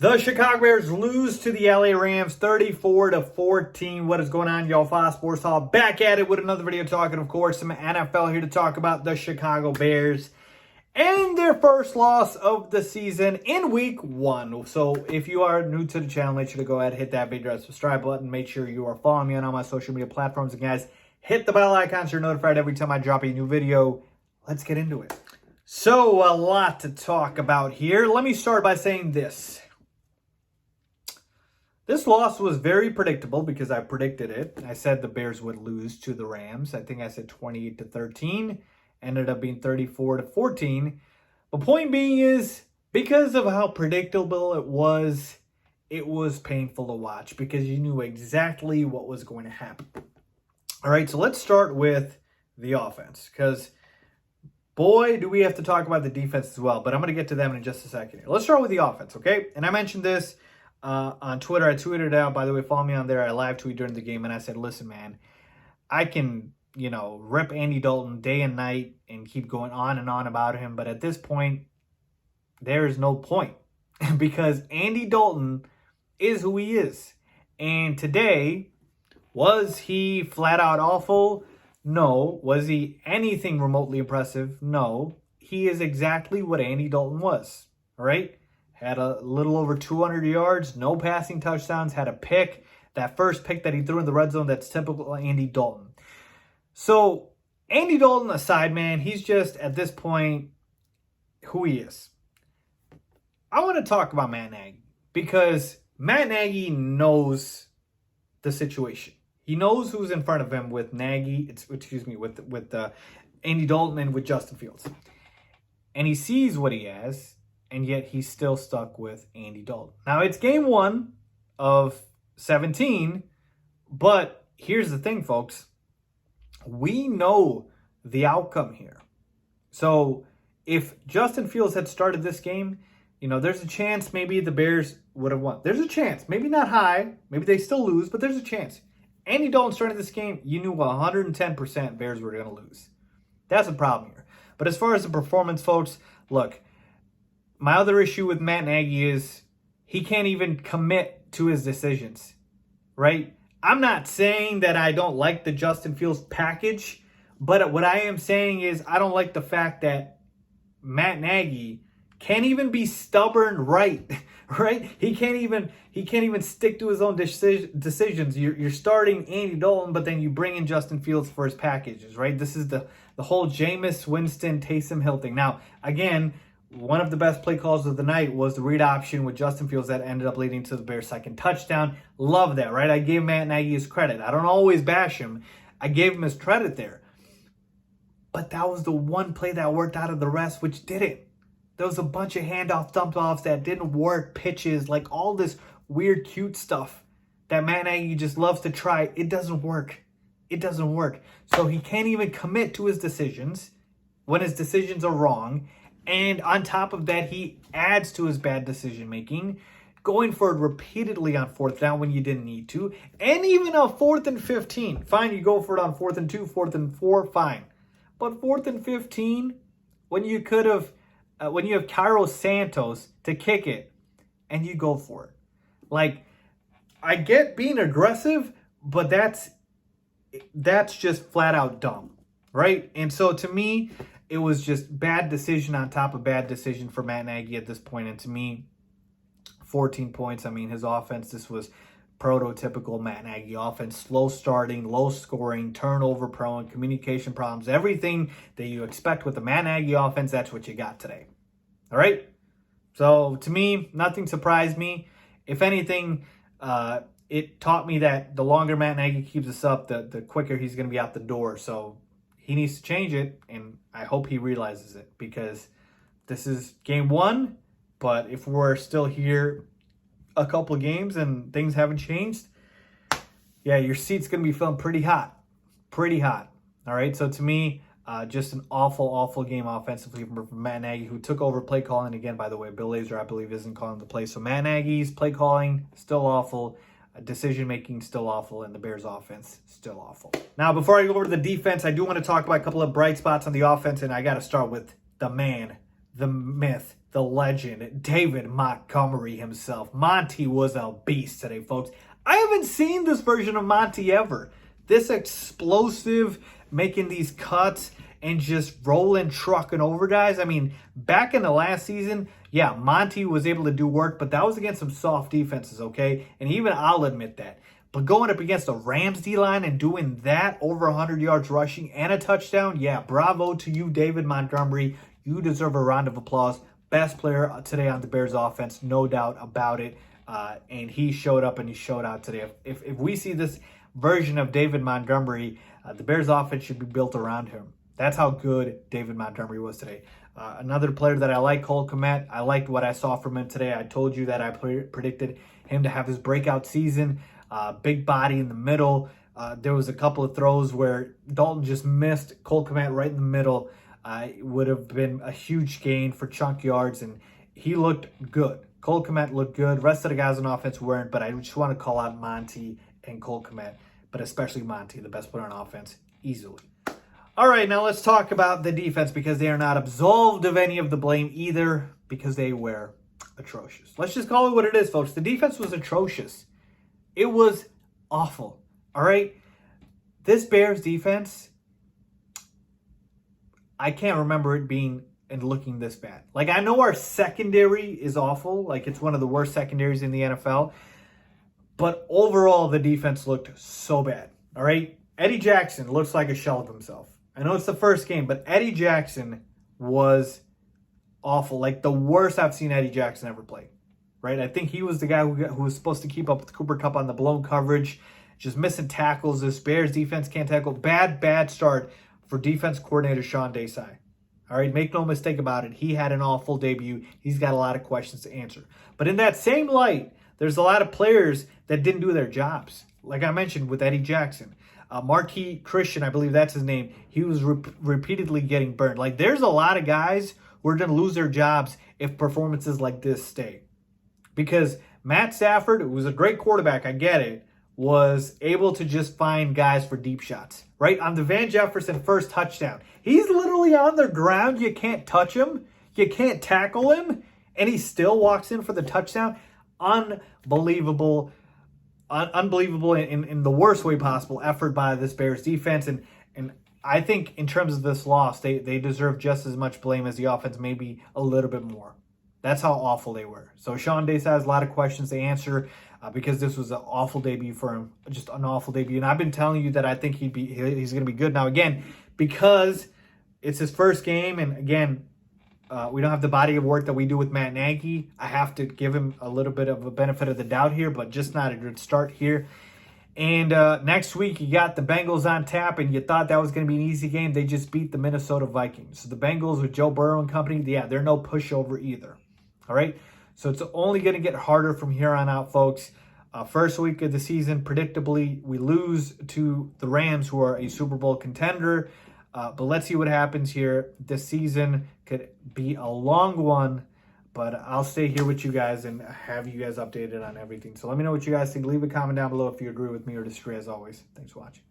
The Chicago Bears lose to the LA Rams 34-14. What is going on, y'all? Fox Sports Hall back at it with another video talking, of course, some NFL here to talk about the Chicago Bears and their first loss of the season in week 1. So if you are new to the channel, make sure to go ahead and hit that big red subscribe button. Make sure you are following me on all my social media platforms. And guys, hit the bell icon so you're notified every time I drop a new video. Let's get into it. So a lot to talk about here. Let me start by saying this. This loss was very predictable because I predicted it. I said the Bears would lose to the Rams. I think I said 28-13. Ended up being 34-14. The point being is, because of how predictable it was painful to watch because you knew exactly what was going to happen. All right, so let's start with the offense because, boy, do we have to talk about the defense as well. But I'm going to get to them in just a second here. Let's start with the offense, okay? And I mentioned this on Twitter. I tweeted it out. By the way, follow me on there. I live tweet during the game, and I said, listen, man, I can, rip Andy Dalton day and night and keep going on and on about him. But at this point, there is no point because Andy Dalton is who he is. And today, was he flat out awful? No. Was he anything remotely impressive? No. He is exactly what Andy Dalton was, all right? Had a little over 200 yards, no passing touchdowns, had a pick. That first pick that he threw in the red zone, that's typical Andy Dalton. So, Andy Dalton aside, man, he's just, at this point, who he is. I want to talk about Matt Nagy because Matt Nagy knows the situation. He knows who's in front of him with Andy Dalton and with Justin Fields. And he sees what he has. And yet he's still stuck with Andy Dalton. Now, it's game 1 of 17, but here's the thing, folks. We know the outcome here. So if Justin Fields had started this game, there's a chance maybe the Bears would have won. There's a chance. Maybe not high. Maybe they still lose, but there's a chance. Andy Dalton started this game, you knew 110% Bears were going to lose. That's a problem here. But as far as the performance, folks, look, my other issue with Matt Nagy is he can't even commit to his decisions, right? I'm not saying that I don't like the Justin Fields package, but what I am saying is I don't like the fact that Matt Nagy can't even be stubborn right? He can't even stick to his own decisions. You're starting Andy Dalton, but then you bring in Justin Fields for his packages, right? This is the whole Jameis Winston, Taysom Hill thing. Now, again, one of the best play calls of the night was the read option with Justin Fields that ended up leading to the Bears' second touchdown. Love that, right? I gave Matt Nagy his credit. I don't always bash him. I gave him his credit there. But that was the one play that worked out of the rest, which didn't. There was a bunch of handoff dump-offs that didn't work, pitches, like all this weird, cute stuff that Matt Nagy just loves to try. It doesn't work. It doesn't work. So he can't even commit to his decisions when his decisions are wrong. And on top of that, he adds to his bad decision-making, going for it repeatedly on 4th down when you didn't need to, and even on 4th and 15. Fine, you go for it on 4th and 2, 4th and 4, fine. But 4th and 15, when you could have, when you have Cairo Santos to kick it, and you go for it. Like, I get being aggressive, but that's just flat out dumb, right? And so to me, it was just bad decision on top of bad decision for Matt Nagy at this point. And to me, 14 points. I mean, his offense, this was prototypical Matt Nagy offense. Slow starting, low scoring, turnover prone, communication problems. Everything that you expect with the Matt Nagy offense, that's what you got today. All right? So to me, nothing surprised me. If anything, it taught me that the longer Matt Nagy keeps us up, the quicker he's going to be out the door. So he needs to change it, and I hope he realizes it because this is game 1, but if we're still here a couple of games and things haven't changed, yeah, your seat's going to be feeling pretty hot. Pretty hot. All right, so to me, just an awful game offensively from Matt Nagy, who took over play calling. Again, by the way, Bill Lazor, I believe, isn't calling the play. So Matt Nagy's play calling, still awful. Decision-making still awful, and the Bears' offense still awful. Now, before I go over to the defense, I do want to talk about a couple of bright spots on the offense, and I got to start with the man, the myth, the legend, David Montgomery himself. Monty was a beast today, folks. I haven't seen this version of Monty ever. This explosive, making these cuts and just rolling, trucking over guys. I mean, back in the last season, yeah, Monty was able to do work, but that was against some soft defenses, okay? And even I'll admit that. But going up against a Rams D-line and doing that, over 100 yards rushing and a touchdown, yeah, bravo to you, David Montgomery. You deserve a round of applause. Best player today on the Bears offense, no doubt about it. And he showed up and he showed out today. If we see this version of David Montgomery, the Bears offense should be built around him. That's how good David Montgomery was today. Another player that I like, Cole Kmet. I liked what I saw from him today. I told you that I predicted him to have his breakout season. Big body in the middle. There was a couple of throws where Dalton just missed Cole Kmet right in the middle. It would have been a huge gain for chunk yards, and he looked good. Cole Kmet looked good. Rest of the guys on offense weren't, but I just want to call out Monty and Cole Kmet, but especially Monty, the best player on offense, easily. All right, now let's talk about the defense, because they are not absolved of any of the blame either, because they were atrocious. Let's just call it what it is, folks. The defense was atrocious. It was awful. All right? This Bears defense, I can't remember it being and looking this bad. Like, I know our secondary is awful. Like, it's one of the worst secondaries in the NFL. But overall, the defense looked so bad. All right? Eddie Jackson looks like a shell of himself. I know it's the first game, but Eddie Jackson was awful. Like, the worst I've seen Eddie Jackson ever play. Right? I think he was the guy who was supposed to keep up with Cooper Kupp on the blown coverage. Just missing tackles. This Bears defense can't tackle. Bad start for defense coordinator Sean Desai. All right, make no mistake about it. He had an awful debut. He's got a lot of questions to answer. But in that same light, there's a lot of players that didn't do their jobs. Like I mentioned with Eddie Jackson. Marquis Christian, I believe that's his name. He was repeatedly getting burned. Like, there's a lot of guys who are going to lose their jobs if performances like this stay. Because Matt Stafford, who was a great quarterback, I get it, was able to just find guys for deep shots. Right? On the Van Jefferson first touchdown, he's literally on the ground. You can't touch him. You can't tackle him. And he still walks in for the touchdown. Unbelievable. Unbelievable in the worst way possible effort by this Bears defense. And I think in terms of this loss, they deserve just as much blame as the offense, maybe a little bit more. That's how awful they were. So Sean Desai has a lot of questions to answer because this was an awful debut for him, just an awful debut. And I've been telling you that I think he's going to be good. Now, again, because it's his first game, and again, we don't have the body of work that we do with Matt Nagy. I have to give him a little bit of a benefit of the doubt here, but just not a good start here. And next week, you got the Bengals on tap, and you thought that was going to be an easy game. They just beat the Minnesota Vikings. So the Bengals with Joe Burrow and company, yeah, they're no pushover either. All right? So it's only going to get harder from here on out, folks. First week of the season, predictably, we lose to the Rams, who are a Super Bowl contender. But let's see what happens here. This season could be a long one, but I'll stay here with you guys and have you guys updated on everything. So let me know what you guys think. Leave a comment down below if you agree with me or disagree, as always. Thanks for watching.